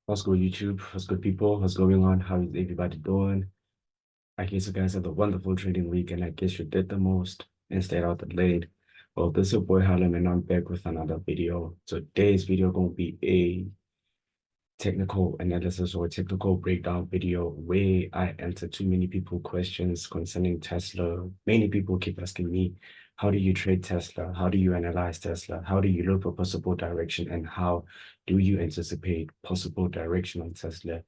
What's good, YouTube? What's good, people? What's going on? How is everybody doing? I guess you guys had a wonderful trading week, and I guess you did the most and stayed out the late. Well, this is your boy Harlem, and I'm back with another video. Today's video gonna be a technical analysis or technical breakdown video where I answer too many people questions concerning Tesla. Many people keep asking me, how do you trade Tesla? How do you analyze Tesla? How do you look for possible direction? And how do you anticipate possible direction on Tesla?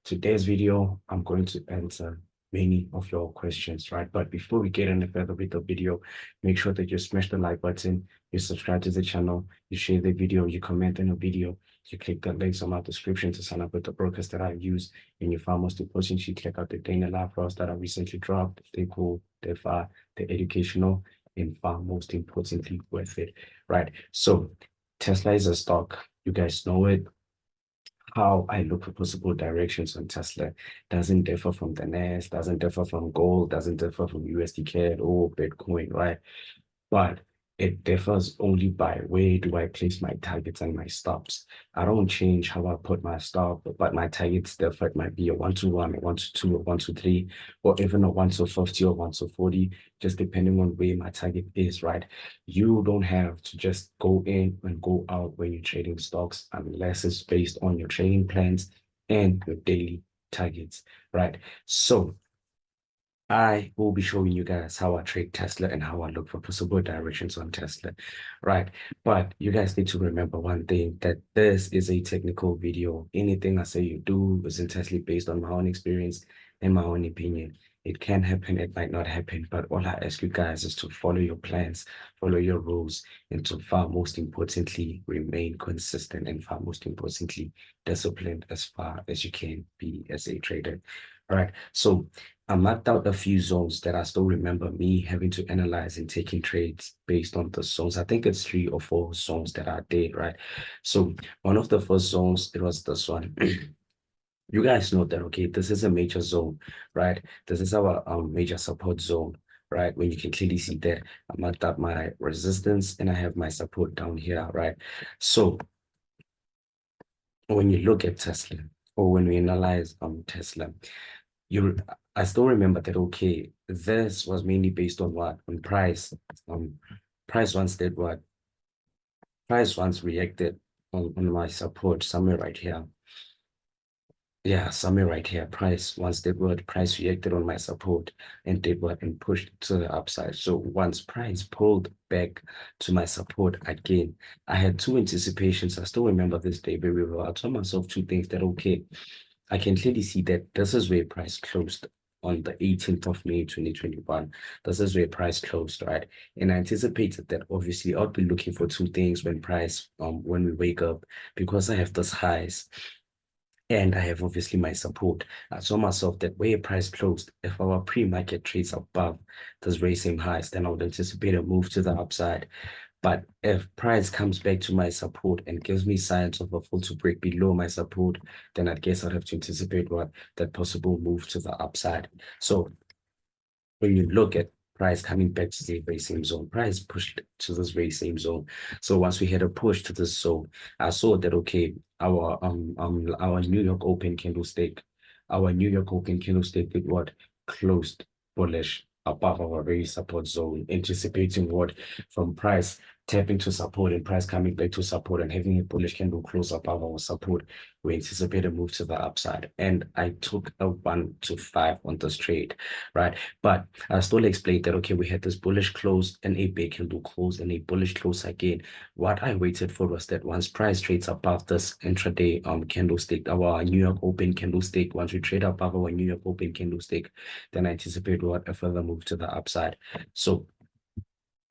Today's video, I'm going to answer many of your questions, right? But before we get any further with the video, make sure that you smash the like button, you subscribe to the channel, you share the video, you comment on the video, you click the links on my description to sign up with the brokers that I use. And you find most importantly, you check out the Dana Live Ross that I recently dropped. They're cool, they're far, they're educational, and far most importantly, worth it. Right. So Tesla is a stock. You guys know it. How I look for possible directions on Tesla doesn't differ from the NAS, doesn't differ from gold, doesn't differ from USD CAD or Bitcoin, right? But it differs only by where do I place my targets and my stops. I don't change how I put my stop, but my targets differ. It might be a 1-1, a 1-2, a 1-3, or even a 1-50 or 1-40, just depending on where my target is, right? You don't have to just go in and go out when you're trading stocks unless it's based on your trading plans and your daily targets, right? So I will be showing you guys how I trade Tesla and how I look for possible directions on Tesla, right? But you guys need to remember one thing, that this is a technical video. Anything I say you do is entirely based on my own experience and my own opinion. It can happen, it might not happen, but all I ask you guys is to follow your plans, follow your rules, and to far most importantly, remain consistent and far most importantly, disciplined as far as you can be as a trader. All right, so I mapped out a few zones that I still remember me having to analyze and taking trades based on the zones. I think it's 3 or 4 zones that I did, right? So one of the first zones, it was this one. You guys know that, okay, this is a major zone, right? This is our major support zone, right? When you can clearly see that I marked up my resistance and I have my support down here, right? So when you look at Tesla, or when we analyze Tesla, you I still remember that, okay, this was mainly based on what? On price. Um price once did what? Price once reacted on my support somewhere right here. Yeah, somewhere right here. Price once did what? Price reacted on my support and did what? And pushed to the upside. So once price pulled back to my support again, I had two anticipations. I still remember this day very well. I told myself two things, that okay, I can clearly see that this is where price closed on the 18th of May 2021. This is where price closed, right? And I anticipated that obviously I'll be looking for two things when we wake up, because I have this highs and I have obviously my support. I saw myself that where price closed, if our pre-market trades above this very same highs, then I would anticipate a move to the upside. But if price comes back to my support and gives me signs of a fall to break below my support, then I guess I'd have to anticipate what? That possible move to the upside. So when you look at price coming back to the very same zone, price pushed to this very same zone. So once we had a push to this zone, I saw that, okay, our New York Open candlestick, did what? Closed bullish above our very support zone, anticipating what? From price tapping to support and price coming back to support and having a bullish candle close above our support, we anticipate a move to the upside. And I took a 1-5 on this trade, right? But I still explained that, okay, we had this bullish close and a big candle close and a bullish close again. What I waited for was that once price trades above this intraday candlestick, our New York Open candlestick, once we trade above our New York Open candlestick, then I anticipate what? A further move to the upside. So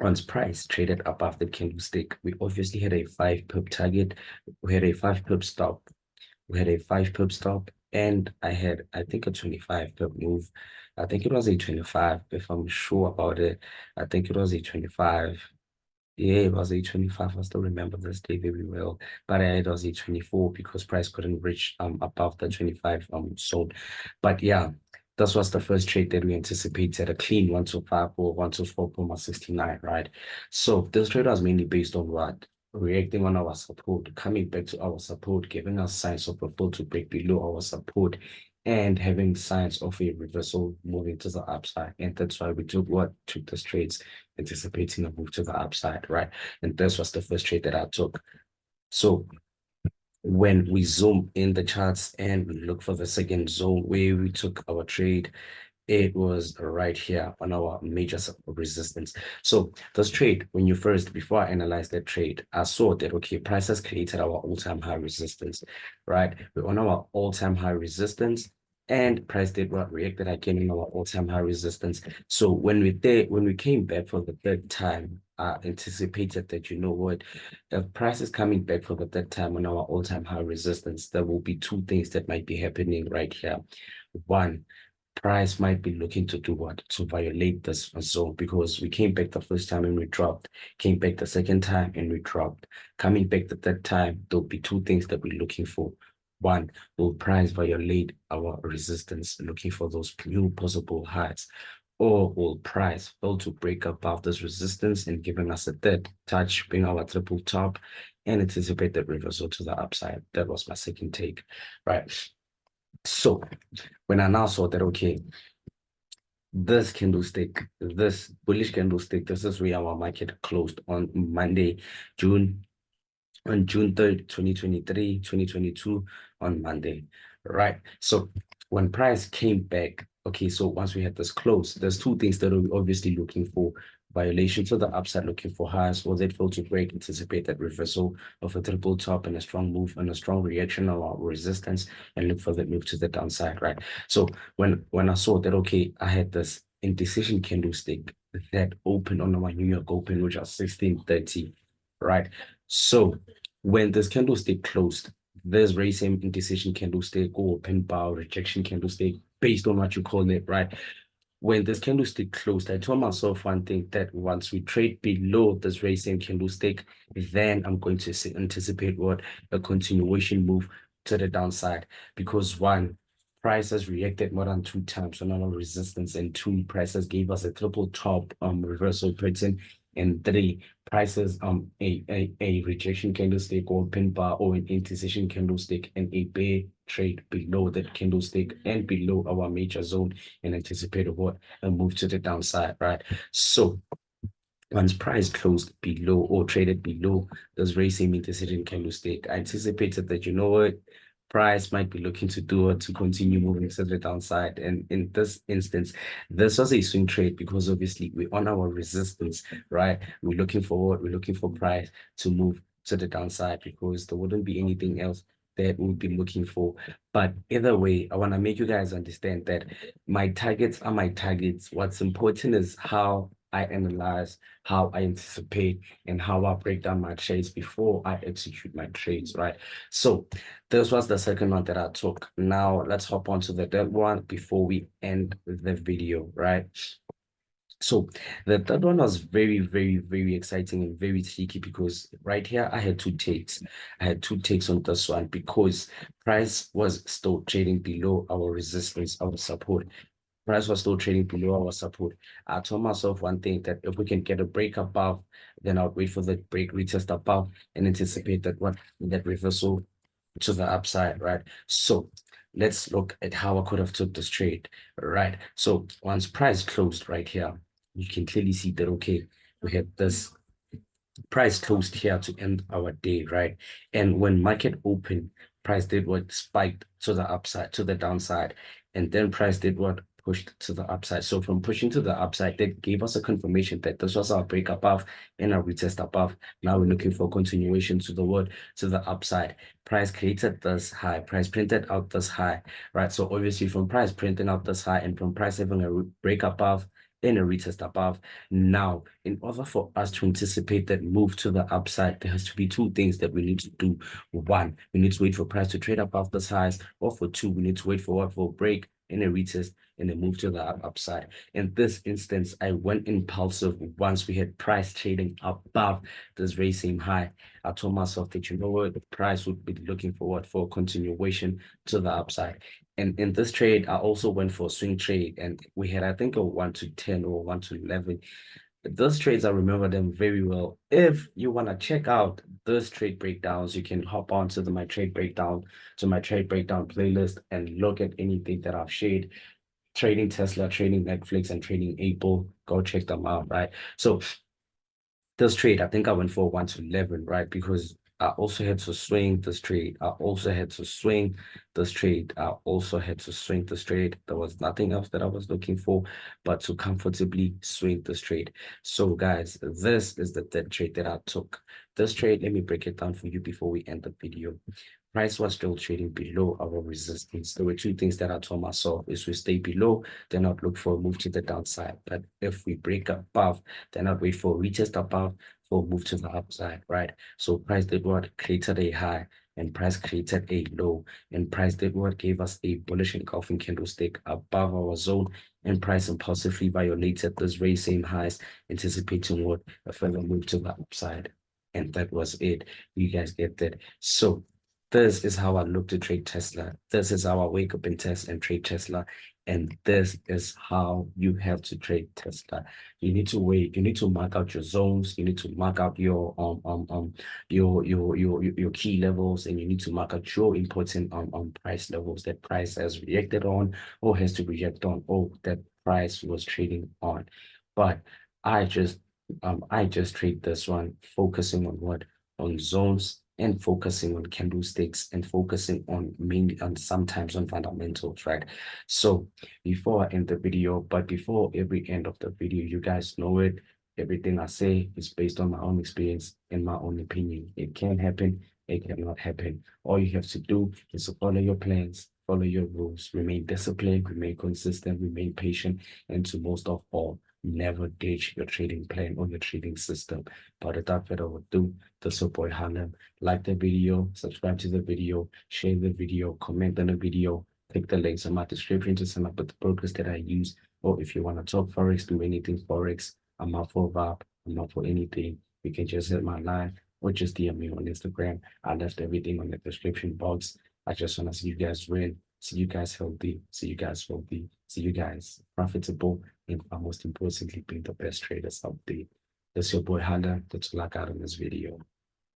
once price traded above the candlestick, we obviously had a 5 pip target. We had a 5 pip stop. We had a 5 pip stop, and I think, a 25 pip move. I think it was a 25, if I'm sure about it. I think it was a 25. Yeah, it was a 25. I still remember this day very well. But it was a 24 because price couldn't reach above the 25 zone. But yeah, this was the first trade that we anticipated, a clean 1-5 or 1-4.69, right? So this trade was mainly based on what? reacting on our support, coming back to our support, giving us signs of a fall to break below our support, and having signs of a reversal moving to the upside. And that's why we took the trades, anticipating a move to the upside, right? And this was the first trade that I took. So when we zoom in the charts and we look for the second zone where we took our trade, it was right here on our major resistance. So this trade, before I analyzed that trade, I saw that, okay, price has created our all-time high resistance, right? We're on our all-time high resistance, and price did what? Reacted again in our all-time high resistance. So when we came back for the third time, I anticipated that, you know what, if price is coming back for the third time on our all-time high resistance, there will be two things that might be happening right here. One, price might be looking to do what? To violate this zone, because we came back the first time and we dropped, came back the second time and we dropped. Coming back the third time, there'll be two things that we're looking for. One, will price violate our resistance, looking for those new possible highs? Or will price fail to break above this resistance and giving us a third touch, being our triple top, and anticipate the reversal to the upside? That was my second take, right? So when I now saw that, okay, this candlestick, this bullish candlestick, this is where our market closed on Monday, on June 3rd, 2023, 2022, on Monday, right? So when price came back, okay, so once we had this close, there's two things that we're obviously looking for. Violation to the upside, looking for highs. Was it fail to break? Anticipate that reversal of a triple top and a strong move and a strong reaction or resistance, and look for that move to the downside, right? So when I saw that, okay, I had this indecision candlestick that opened on our New York Open, which was 1630, right? So when this candlestick closed, this very same indecision candlestick or open bar rejection candlestick, based on what you call it, right? When this candlestick closed, I told myself one thing, that once we trade below this very same candlestick, then I'm going to anticipate what? A continuation move to the downside. Because one, price has reacted more than two times on our resistance, and two, prices gave us a triple top reversal pattern, and three, prices a rejection candlestick or pin bar or an indecision candlestick and a bear trade below that candlestick and below our major zone, and anticipate what? A move to the downside, right? So once price closed below or traded below this very same indecision candlestick, I anticipated that, you know what, price might be looking to do it to continue moving to the downside. And in this instance, this was a swing trade because obviously we're on our resistance, right? We're looking for We're looking for price to move to the downside, because there wouldn't be anything else that we'd be looking for. But either way, I want to make you guys understand that my targets are my targets. What's important is how I analyze, how I anticipate, and how I break down my trades before I execute my trades, right? So this was the second one that I took. Now let's hop on to the third one before we end the video, right? So the third one was very, very, very exciting and very tricky, because right here I had two takes. I had two takes on this one because price was still trading below our resistance, our support. Price was still trading below our support. I told myself one thing, that if we can get a break above, then I'll wait for the break retest above and anticipate that reversal to the upside, right? So let's look at how I could have took this trade, right? So once price closed right here, you can clearly see that, okay, we had this price closed here to end our day, right? And when market opened, price did what? Spiked to the upside, to the downside, and then price did what? Pushed to the upside. So from pushing to the upside, that gave us a confirmation that this was our break above and our retest above. Now we're looking for continuation to the what? To the upside. Price created this high, price printed out this high, right? So obviously from price printing out this high and from price having a break above and a retest above, now, in order for us to anticipate that move to the upside, there has to be two things that we need to do. One, we need to wait for price to trade above this highs, or for two, we need to wait for what? For a break and a retest and a move to the upside. In this instance, I went impulsive once we had price trading above this very same high. I told myself that, you know what, the price would be looking for what? For a continuation to the upside. And in this trade, I also went for a swing trade, and we had, I think, a 1 to 10 or 1 to 11 those trades, I remember them very well. If you want to check out those trade breakdowns, you can hop on to my trade breakdown playlist and look at anything that I've shared. Trading Tesla, trading Netflix, and trading Apple. Go check them out, right? So this trade, I think I went for 1 to 11, right? Because I also had to swing this trade. I also had to swing this trade. I also had to swing this trade. There was nothing else that I was looking for but to comfortably swing this trade. So, guys, this is the third trade that I took. This trade, let me break it down for you before we end the video. Price was still trading below our resistance. There were two things that I told myself is we stay below, then not look for a move to the downside. But if we break above, then not wait for a retest above for a move to the upside, right? So price did what? Created a high and price created a low. And price did what? Gave us a bullish engulfing candlestick above our zone. And price impulsively violated those very same highs, anticipating what? A further move to the upside. And that was it. You guys get that. So this is how I look to trade Tesla. This is how I wake up in Tesla and trade Tesla. And this is how you have to trade Tesla. You need to wait. You need to mark out your zones. You need to mark out your key levels, and you need to mark out your important price levels that price has reacted on or has to react on, or that price was trading on. But I just I just trade this one, focusing on what? On zones and focusing on candlesticks and focusing on mainly on sometimes on fundamentals, right? So before I end the video, but before every end of the video, you guys know it. Everything I say is based on my own experience and my own opinion. It can happen, it cannot happen. All you have to do is to follow your plans, follow your rules, remain disciplined, remain consistent, remain patient, and to most of all, never ditch your trading plan or your trading system. But without further ado, this is your boy Harlem. Like the video, subscribe to the video, share the video, comment on the video, click the links in my description to sign up with the brokers that I use. Or if you want to talk Forex, do anything Forex, I'm out for a vibe, I'm out for anything. You can just hit my line or just DM me on Instagram. I left everything on the description box. I just want to see you guys win, see you guys healthy, see you guys wealthy, see you guys profitable, and most importantly, being the best traders out there. That's your boy Hala. That's all I got in this video.